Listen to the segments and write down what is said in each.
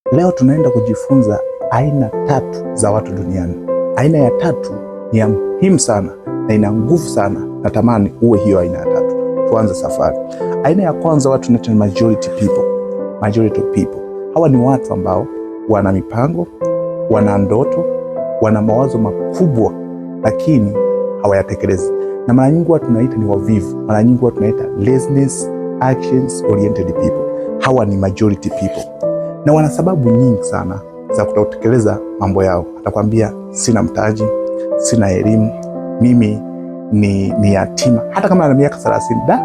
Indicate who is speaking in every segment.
Speaker 1: Leo tunaenda kujifunza aina 3 za watu duniani. Aina ya 3 ni ya muhimu sana na ina nguvu sana. Natamani uwe hiyo aina ya 3. Tuanze safari. Aina ya kwanza watu tunaita majority people. Majority people. Hawa ni watu ambao wana mipango, wana ndoto, wana mawazo makubwa lakini hawayatekelezi. Na mara nyingi watu tunaita ni wavivu. Mara nyingi watu tunaita laziness, actions oriented people. Hawa ni majority people. Na wana sababu nyingi sana za kutotekeleza mambo yao. Atakwambia sina mtaji, sina elimu, mimi ni yatima. Hata kama ana miaka 30,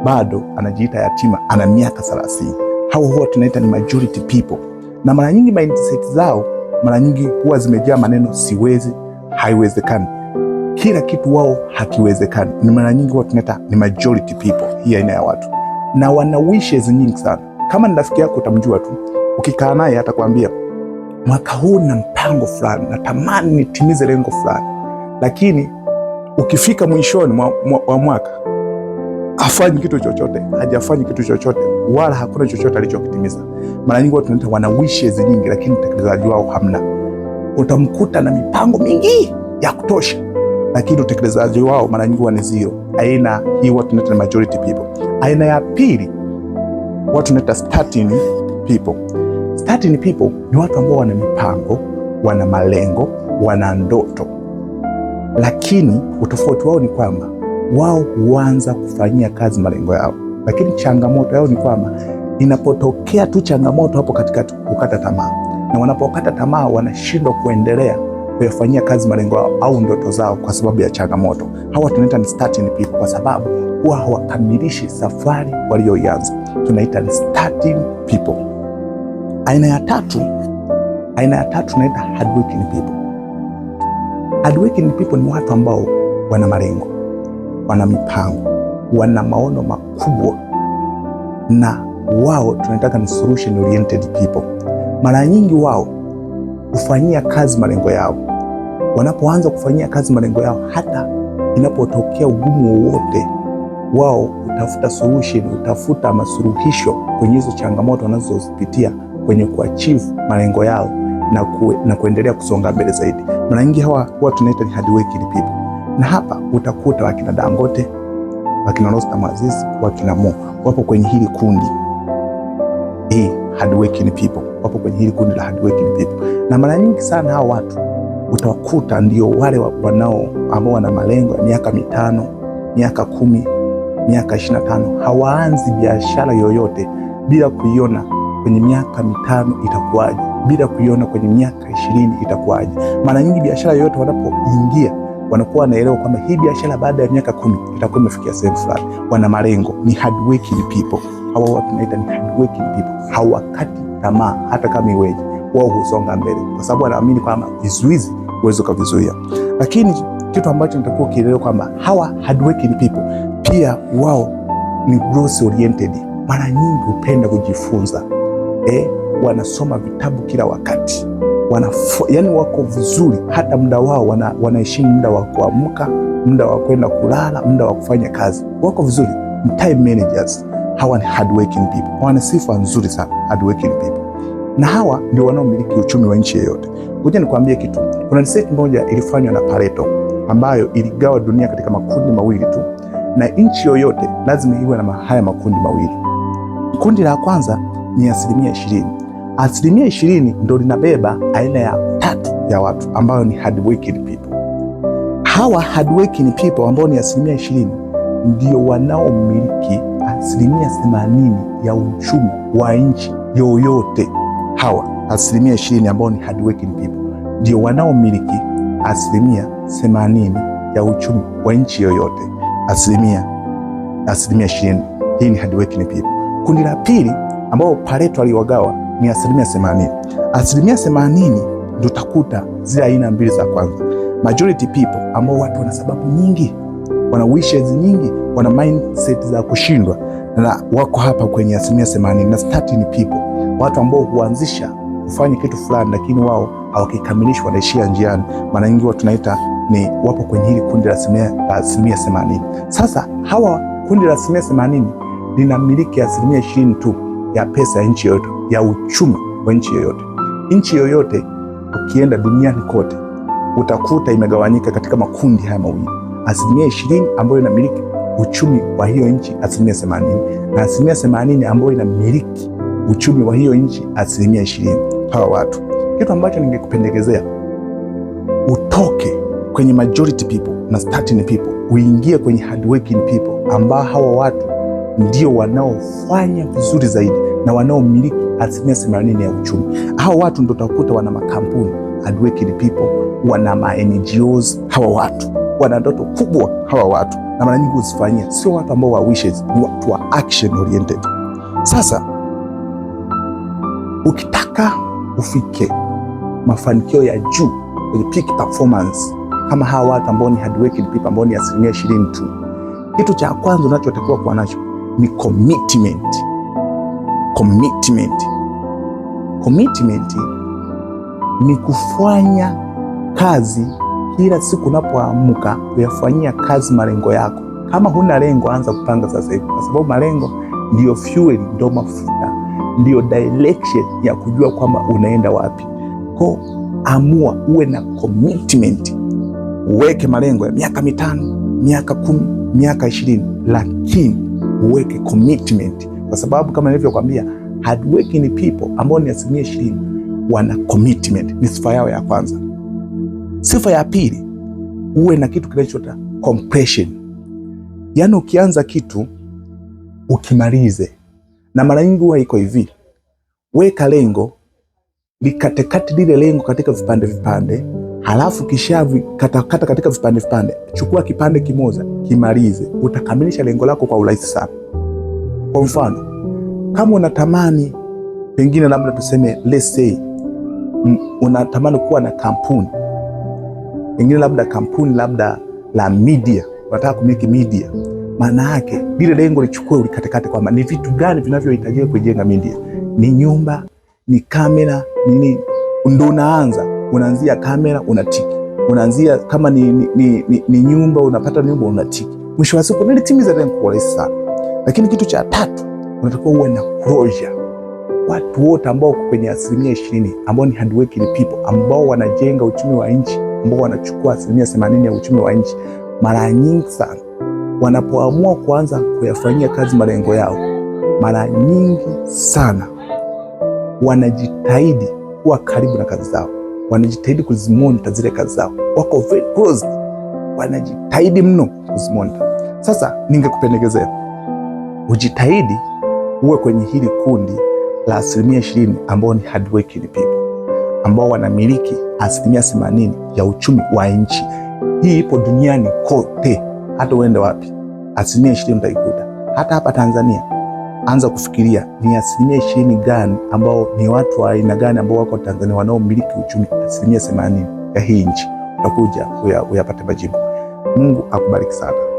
Speaker 1: bado anajiita yatima, ana miaka 30. Hao huwa tunaita ni majority people. Na mara nyingi mindset zao mara nyingi huwa zimejaa maneno siwezi, haiwezekani. Kila kitu wao hakiwezekani. Ni mara nyingi huwa tunaita ni majority people, hii aina ya watu. Na wana wishes nyingi sana. Kama ni rafiki yako utamjua tu. Ukikaa naye atakwambia mwaka huu na mpango fulani, natamani nitimize lengo fulani. Lakini ukifika mwishoni wa mwaka hafanyi kitu chochote, hajafanyi kitu chochote, wala hakuna chochote alichokitimiza. Mara nyingi watu wanaita wana wishes nyingi lakini utekelezaji wao hamna. Utamkuta na mipango mingi ya kutosha lakini utekelezaji wao mara nyingi ni zero. Aina hii watu wanaita majority people. Aina ya pili watu wanaita starting people. Starting people ni watu ambao wana mipango, wana malengo, wana ndoto. Lakini utofauti wao ni kwamba wao huanza kufanyia kazi malengo yao. Lakini changamoto yao ni kwamba inapotokea tu changamoto hapo katikati hukata tamaa. Na wanapokata tamaa wanashindwa kuendelea kuyafanyia kazi malengo yao au ndoto zao kwa sababu ya changamoto. Hawa tunaita ni starting people kwa sababu huwa hawakamilishi safari walioianza. Tunaita ni starting people. Aina ya tatu tunaita hardworking people. Hardworking people ni watu ambao wana malengo, wana mipango, wana maono makubwa, na wao tunaitaka ni solution oriented people. Mara nyingi wao kufanyia kazi malengo yao. Wanapoanza kufanyia kazi malengo yao, hata inapotokea ugumu wowote, wao utafuta solution, utafuta masuluhisho kwenye hizo changamoto wanazozipitia kwenye kuachieve malengo yao na kuendelea kusonga mbele zaidi. Mara nyingi hawa huwa tunaita ni hardworking people. Na hapa utakuta wakina Dangote, wakina Rostam Aziz, wakina Mo wapo kwenye hili kundi. Hardworking people. Wapo kwenye hili kundi la hardworking people. Na mara nyingi sana hawa watu utawakuta ndio wale ambao wana malengo ya miaka 5, miaka 10, miaka 25. Hawaanzi biashara yoyote bila kuiona kwenye miaka 5 itakuwaje, bila kuiona kwenye miaka 20 itakuwaje. Mara nyingi biashara yoyote wanapoingia wanakuwa wanaelewa kwamba hii biashara baada ya miaka 10 itakuwa imefikia sehemu fulani. Wana malengo, ni hardworking people. Hawa watu tunaita ni hardworking people. Hawakati tamaa hata kama iweje. Wao husonga mbele kwa sababu wanaamini kwamba vizuizi uwezo kuvizuia. Lakini kitu ambacho nitakuwa kielewa kwamba hawa hardworking people pia wao ni growth oriented. Mara nyingi hupenda kujifunza. Wanasoma vitabu kila wakati. Yani wako vizuri, hata muda wao wanaheshimu muda wa kuamka, muda wa kwenda kulala, muda wa kufanya kazi. Wako vizuri, time managers. Hawa ni hardworking people. Wana sifa nzuri sana, hardworking people. Na hawa ndio wanaomiliki uchumi wa nchi yoyote. Ngoja nikwambie kitu. Kuna research moja ilifanywa na Pareto ambayo iligawa dunia katika makundi mawili tu. Na nchi yoyote lazima iwe na haya makundi mawili. Kundi la kwanza ni 20%. 20% ndio linabeba aina ya 3 ya watu ambao ni hardworking people. Hawa hardworking people ambao ni 20% ndio wanaomiliki 80% ya uchumi wa nchi yoyote. Hawa 20% ambao ni hardworking people ndio wanaomiliki 80% ya uchumi wa nchi yoyote. 20%. Hii ni hardworking people. Kundi la pili ambao Pareto aliwagawa ni 80%. 80% ndio utakuta zile aina mbili za kwanza. Majority people ambao watu wana sababu nyingi, wana wishes nyingi, wana mindset za kushindwa, na wako hapa kwenye 80%. Na starting people, watu ambao huanzisha kufanya kitu fulani lakini wao hawakikamilishi, wanaishia njiani. Mara nyingi watu tunaita ni wapo kwenye hili kundi la 80%. Sasa hawa kundi la 80% linamiliki 20% tu ya pesa ya nchi yote, ya uchumi wa nchi yoyote. Nchi yoyote ukienda duniani kote utakuta imegawanyika katika makundi haya mawili. 20% ambayo inamiliki uchumi wa hiyo nchi 80%, na 80% ambayo inamiliki uchumi wa hiyo nchi 20%. Hawa watu, kitu ambacho ningekupendekezea utoke kwenye majority people na starting people, uingie kwenye hardworking people, ambao hawa watu ndio wanaofanya vizuri zaidi na wanaomiliki 80% ya uchumi. Hawa watu ndio utakuta wana makampuni, hardworking people, wana ma NGOs. Hawa watu wana ndoto kubwa, hawa watu, na mara nyingi usifanyia, sio watu ambao wa wishes, ni watu wa action oriented. Sasa ukitaka ufike mafanikio ya juu kwenye peak performance kama hawa watu ambao ni hardworking people, ambao ni 20% tu, kitu cha kwanza unachotakiwa kuwa nacho ni commitment. Commitment ni kufanya kazi kila siku unapoamka, kuyafanyia kazi malengo yako. Kama huna lengo, anza kupanga sasa hivi, kwa sababu malengo ndio fuel, ndio mafuta, ndio direction ya kujua kwamba unaenda wapi. Kwa amua uwe na commitment, uweke malengo ya miaka 5, miaka 10, miaka 20, lakini uweke commitment, kwa sababu kama nilivyokuambia, hardworking people ambao ni 20% wana commitment. Ni sifa yao ya kwanza. Sifa ya pili, uwe na kitu kinachoitwa completion. Yaani ukianza kitu ukimalize. Na mara nyingi huwa iko hivi, weka lengo, likatekate lile lengo katika vipande, halafu kisha katakata katika vipande, chukua kipande kimoja, kimalize. Utakamilisha lengo lako kwa urahisi sana. Kwa mfano, kama unatamani pengine labda tuseme let's say unatamani kuwa na kampuni, pengine labda kampuni labda la media, unataka kumiliki media, maana yake lile lengo lichukue ulikatekate kwamba ni vitu gani vinavyohitajika kujenga media. Ni nyumba, ni kamera, nini. Ndio unaanzia kamera, unatiki. Unaanzia kama ni nyumba, unapata nyumba, unatiki. Mwisho wa siku nilitimiza lengo kwa rahisi sana. Lakini kitu cha tatu, unatakiwa uwe na closure. Watu wote ambao kwenye 20% ambao ni hardworking people, ambao wanajenga uchumi wa nchi, ambao wanachukua 80% ya uchumi wa nchi, mara nyingi sana wanapoamua kuanza kuyafanyia kazi malengo yao, mara nyingi sana wanajitahidi kuwa karibu na kazi zao, wanajitahidi kuzimonita zile kazi zao, wako very close, wanajitahidi mno kuzimonita. Sasa ningekupendekezea ujitahidi uwe kwenye hili kundi la 20% ambao ni hardworking people, ambao wanamiliki 80% ya uchumi wa nchi. Hii ipo duniani kote, hata uende wapi 20% utaikuta. Hata hapa Tanzania, anza kufikiria ni 20% gani ambao ni watu wa aina gani ambao wako Tanzania wanaomiliki uchumi 80% ya hii nchi. Utakuja uyapate majibu. Mungu akubariki sana.